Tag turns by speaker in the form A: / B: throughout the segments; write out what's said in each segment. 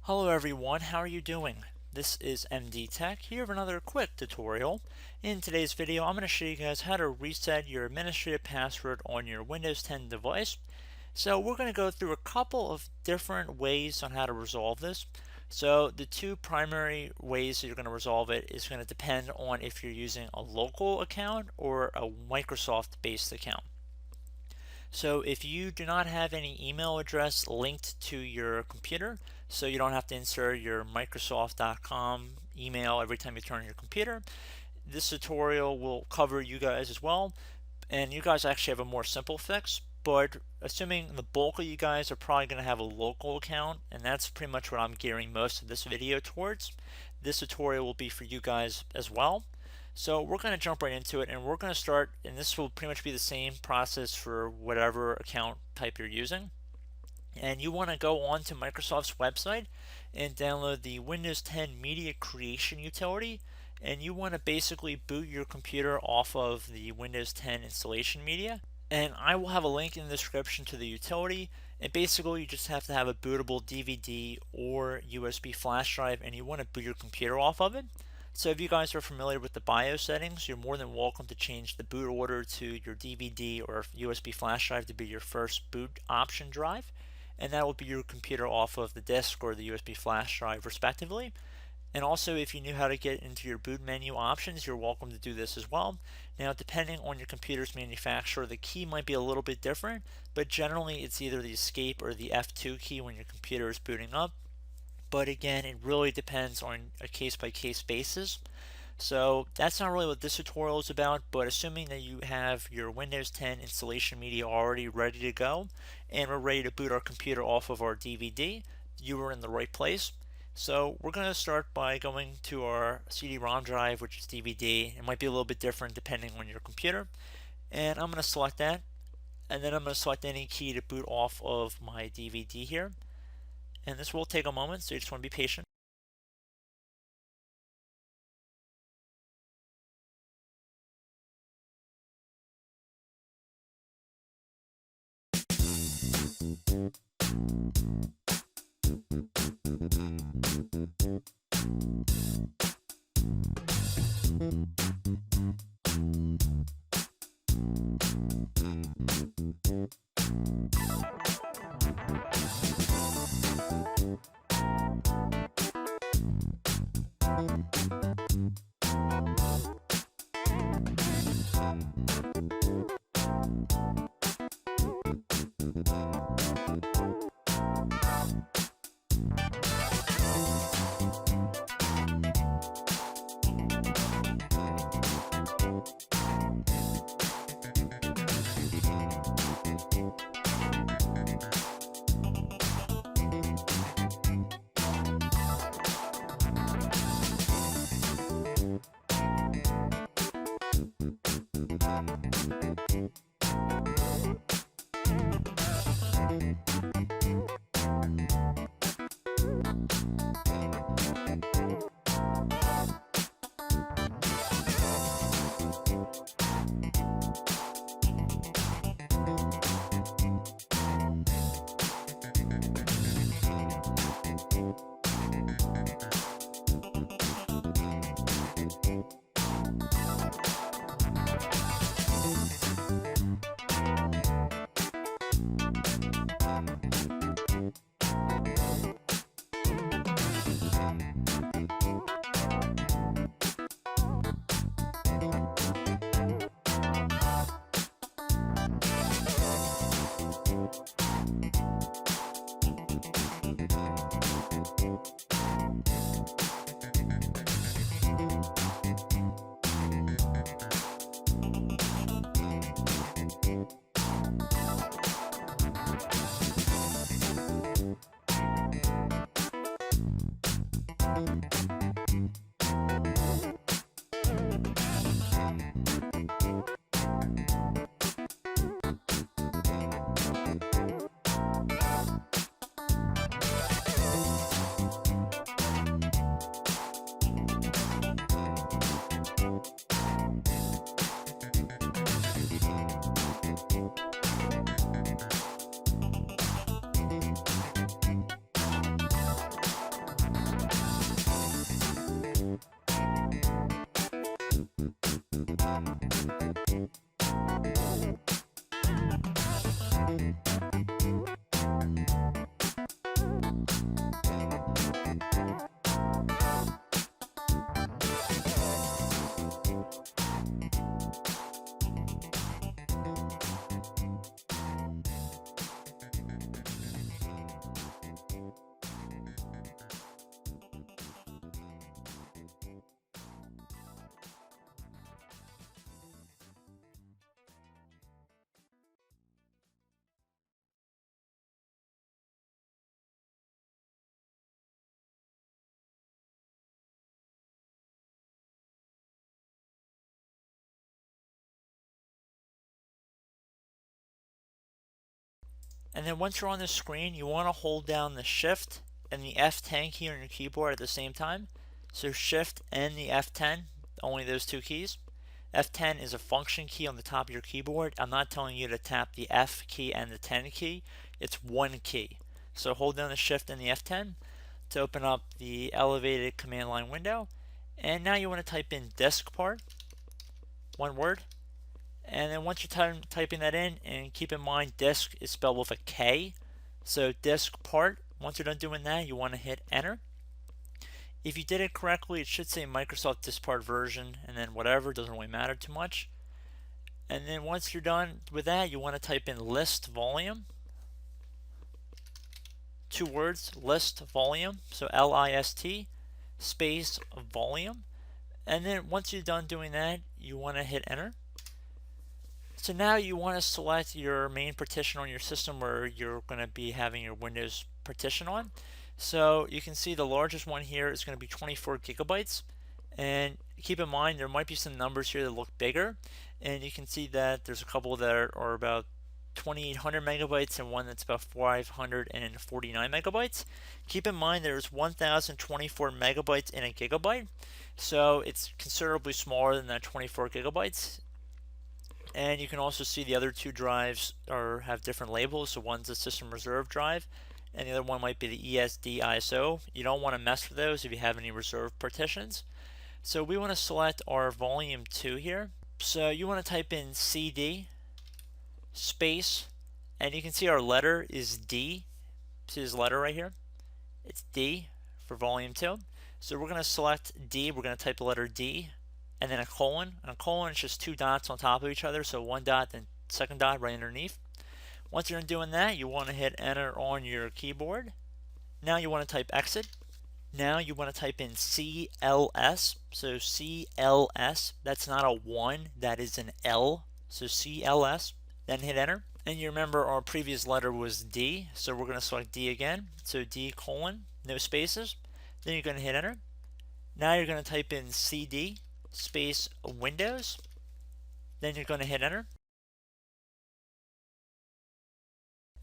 A: Hello everyone, how are you doing? This is MD Tech here with another quick tutorial. In today's video, I'm going to show you guys how to reset your administrative password on your Windows 10 device. So we're going to go through a couple of different ways on how to resolve this. So the two primary ways that you're going to resolve it is going to depend on if you're using a local account or a Microsoft-based account. So if you do not have any email address linked to your computer, so you don't have to insert your Microsoft.com email every time you turn on your computer, this tutorial will cover you guys as well. And you guys actually have a more simple fix, but assuming the bulk of you guys are probably going to have a local account, and that's pretty much what I'm gearing most of this video towards, this tutorial will be for you guys as well. So we're going to jump right into it, and we're going to start, and this will pretty much be the same process for whatever account type you're using. And you want to go on to Microsoft's website and download the Windows 10 Media Creation utility, and you want to basically boot your computer off of the Windows 10 installation media. And I will have a link in the description to the utility, and basically you just have to have a bootable DVD or USB flash drive, and you want to boot your computer off of it. So if you guys are familiar with the BIOS settings, you're more than welcome to change the boot order to your DVD or USB flash drive to be your first boot option drive, and that will be your computer off of the disk or the USB flash drive respectively. And also, if you knew how to get into your boot menu options, you're welcome to do this as well. Now, depending on your computer's manufacturer, the key might be a little bit different, but generally it's either the escape or the F2 key when your computer is booting up. But again, it really depends on a case-by-case basis. So that's not really what this tutorial is about, but assuming that you have your Windows 10 installation media already ready to go, and we're ready to boot our computer off of our DVD, you are in the right place. So we're going to start by going to our CD-ROM drive, which is DVD. It might be a little bit different depending on your computer. And I'm going to select that, and then I'm going to select any key to boot off of my DVD here. And this will take a moment, so you just want to be patient. And then once you're on the screen, you want to hold down the Shift and the F10 key on your keyboard at the same time. So Shift and the F10, only those two keys. F10 is a function key on the top of your keyboard. I'm not telling you to tap the F key and the 10 key. It's one key. So hold down the Shift and the F10 to open up the elevated command line window. And now you want to type in disk part, one word. And then once you're typing that in, and keep in mind disk is spelled with a K. So disk part, once you're done doing that, you want to hit enter. If you did it correctly, it should say Microsoft disk part version and then whatever, doesn't really matter too much. And then once you're done with that, you want to type in list volume. Two words, list volume, so LIST space volume. And then once you're done doing that, you want to hit enter. So now you want to select your main partition on your system where you're going to be having your Windows partition on. So you can see the largest one here is going to be 24 gigabytes. And keep in mind there might be some numbers here that look bigger. And you can see that there's a couple that are about 2800 megabytes and one that's about 549 megabytes. Keep in mind there's 1024 megabytes in a gigabyte. So it's considerably smaller than that 24 gigabytes. And you can also see the other two drives have different labels. So one's a system reserve drive, and the other one might be the ESD ISO. You don't want to mess with those if you have any reserve partitions. So we want to select our volume 2 here. So you want to type in CD space, and you can see our letter is D. See this letter right here? It's D for volume 2. So we're going to select D. We're going to type the letter D and then a colon. And a colon is just two dots on top of each other, so one dot and second dot right underneath. Once you're done doing that, you want to hit enter on your keyboard. Now you want to type exit. Now you want to type in CLS. So CLS, that's not a 1, that is an L. So CLS, then hit enter. And you remember our previous letter was D, so we're going to select D again. So D colon, no spaces. Then you're going to hit enter. Now you're going to type in CD space Windows. Then you're going to hit enter.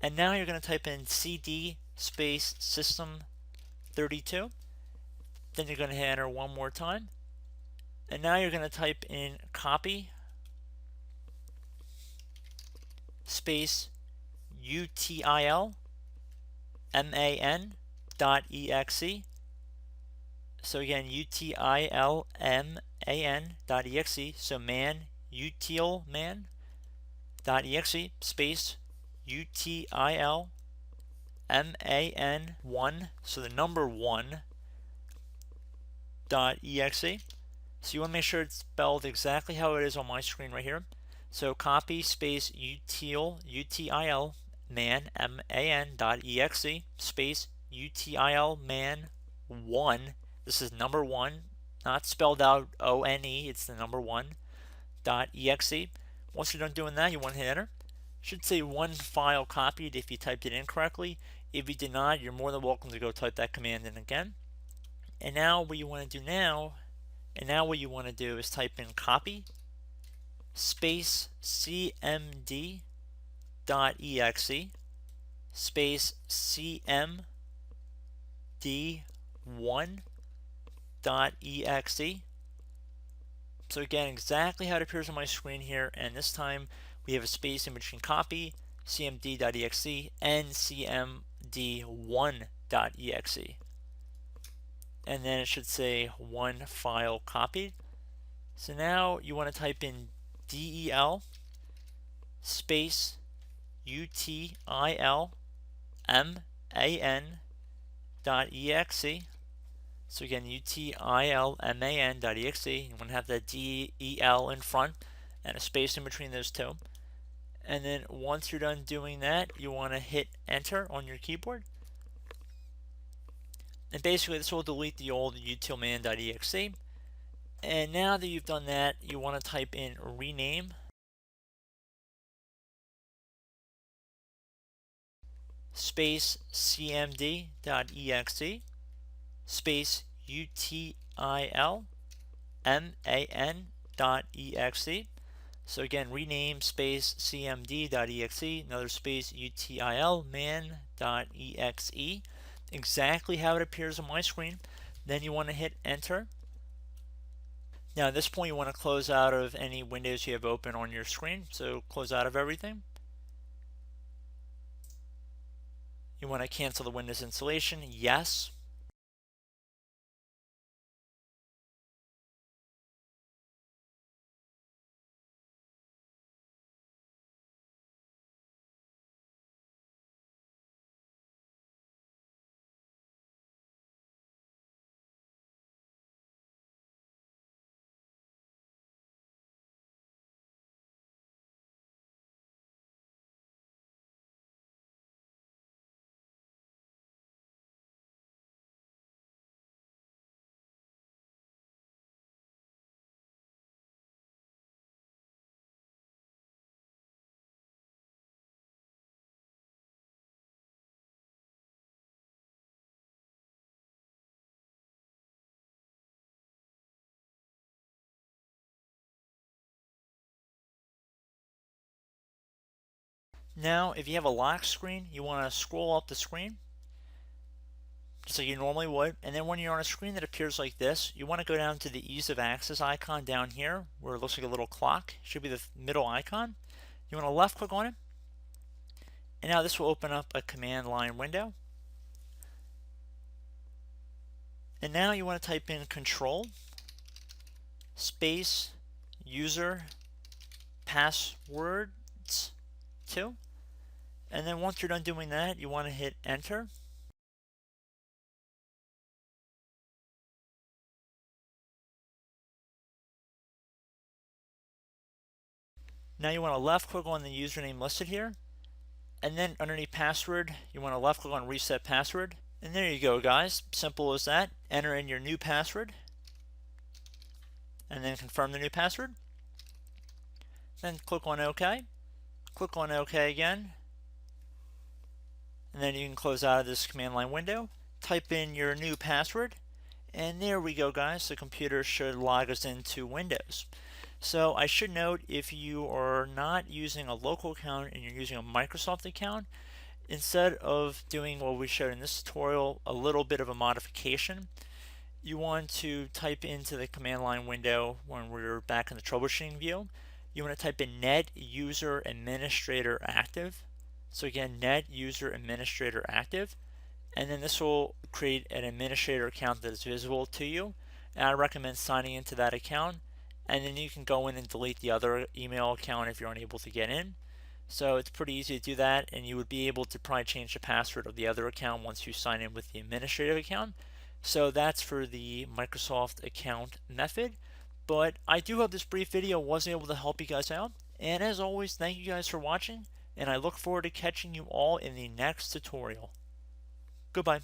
A: And now you're going to type in CD space System 32. Then you're going to hit enter one more time. And now you're going to type in copy space util man.exe. So again, utilman.exe. So man, util man.exe space util man1. So the number 1.exe. So you want to make sure it's spelled exactly how it is on my screen right here. So copy space util man man.exe space util man1. This is number 1, not spelled out ONE, it's the number 1.exe. Once you're done doing that, you want to hit enter. It should say one file copied if you typed it in correctly. If you did not, you're more than welcome to go type that command in again. And now what you want to do is type in copy space cmd.exe space cmd1.exe. So again, exactly how it appears on my screen here, and this time we have a space in between copy, cmd.exe, and cmd1.exe. And then it should say one file copied. So now you want to type in del space util man.exe. So again, utilman.exe. You want to have that del in front and a space in between those two. And then once you're done doing that, you want to hit enter on your keyboard. And basically this will delete the old utilman.exe. And now that you've done that, you want to type in rename space cmd.exe space util man.exe. So again, rename space cmd.exe, another space util man.exe, exactly how it appears on my screen. Then you want to hit enter. Now at this point you want to close out of any windows you have open on your screen. So close out of everything. You want to cancel the Windows installation, yes. Now if you have a lock screen, you want to scroll up the screen just like you normally would, and then when you're on a screen that appears like this, you want to go down to the ease of access icon down here where it looks like a little clock. It should be the middle icon. You want to left click on it, and now this will open up a command line window. And now you want to type in control space user passwords 2, and then once you're done doing that, you want to hit enter. Now you want to left click on the username listed here, and then underneath password you want to left click on reset password, and there you go guys, simple as that. Enter in your new password and then confirm the new password, then click on OK, click on OK again, and then you can close out of this command line window, type in your new password, and there we go guys, the computer should log us into Windows. So I should note, if you are not using a local account and you're using a Microsoft account, instead of doing what we showed in this tutorial, a little bit of a modification, you want to type into the command line window when we're back in the troubleshooting view, you want to type in net user administrator active. So again, net user administrator active, and then this will create an administrator account that is visible to you, and I recommend signing into that account, and then you can go in and delete the other email account if you're unable to get in. So it's pretty easy to do that, and you would be able to probably change the password of the other account once you sign in with the administrative account. So that's for the Microsoft account method. But I do hope this brief video was able to help you guys out, and as always, thank you guys for watching, and I look forward to catching you all in the next tutorial. Goodbye.